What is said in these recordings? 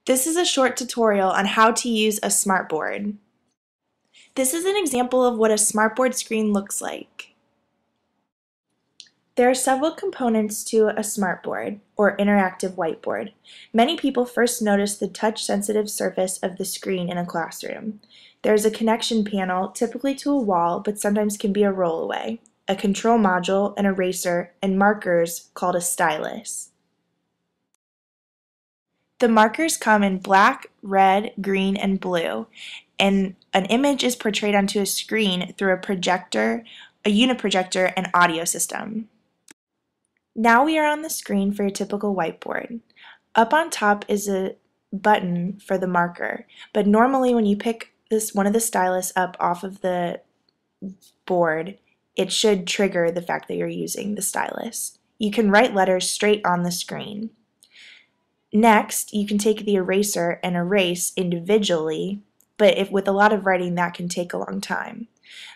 This is a short tutorial on how to use a smartboard. This is an example of what a smartboard screen looks like. There are several components to a smartboard, or interactive whiteboard. Many people first notice the touch-sensitive surface of the screen in a classroom. There is a connection panel, typically to a wall, but sometimes can be a rollaway, a control module, an eraser, and markers called a stylus. The markers come in black, red, green, and blue, and an image is portrayed onto a screen through a projector, a unit projector, and audio system. Now we are on the screen for your typical whiteboard. Up on top is a button for the marker, but normally when you pick one of the stylus up off of the board, it should trigger the fact that you're using the stylus. You can write letters straight on the screen. Next, you can take the eraser and erase individually, but with a lot of writing, that can take a long time.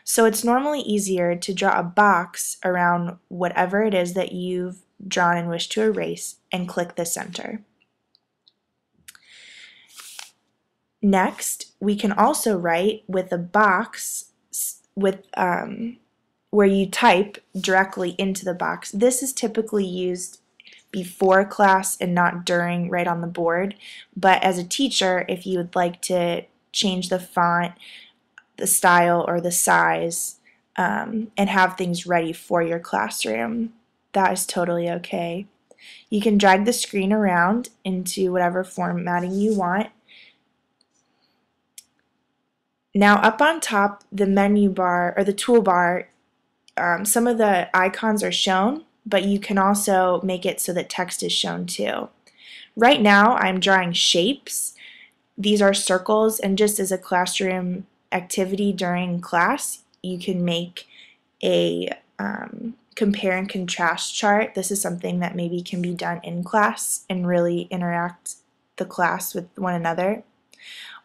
So it's normally easier to draw a box around whatever it is that you've drawn and wish to erase and click the center. Next, we can also write with a box where you type directly into the box. This is typically used before class and not during, right on the board. But as a teacher, if you would like to change the font, the style, or the size, and have things ready for your classroom, that is totally okay. You can drag the screen around into whatever formatting you want. Now up on top, the menu bar or the toolbar, some of the icons are shown, but you can also make it so that text is shown too. Right now I'm drawing shapes. These are circles, and just as a classroom activity during class, you can make a compare and contrast chart. This is something that maybe can be done in class and really interact the class with one another.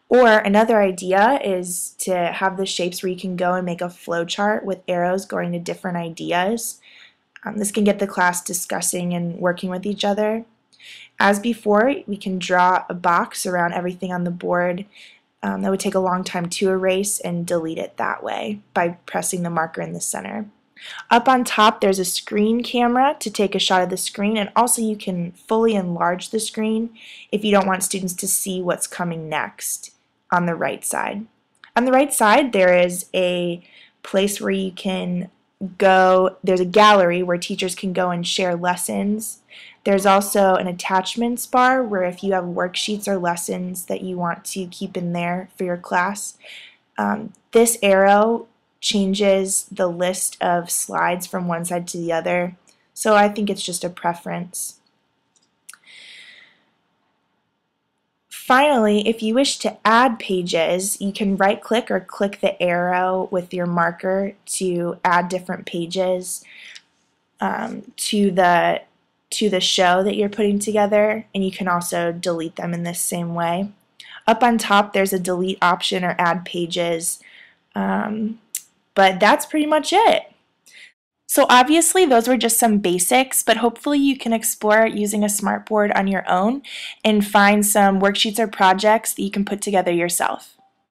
Or another idea is to have the shapes where you can go and make a flow chart with arrows going to different ideas. This can get the class discussing and working with each other. As before, we can draw a box around everything on the board. That would take a long time to erase and delete it that way by pressing the marker in the center. Up on top, there's a screen camera to take a shot of the screen, and also you can fully enlarge the screen if you don't want students to see what's coming next on the right side. On the right side, there is a place where you can go. There's a gallery where teachers can go and share lessons. There's also an attachments bar where if you have worksheets or lessons that you want to keep in there for your class, this arrow changes the list of slides from one side to the other, so I think it's just a preference. Finally, if you wish to add pages, you can right-click or click the arrow with your marker to add different pages to the show that you're putting together, and you can also delete them in this same way. Up on top, there's a delete option or add pages, but that's pretty much it. So obviously those were just some basics, but hopefully you can explore using a smartboard on your own and find some worksheets or projects that you can put together yourself.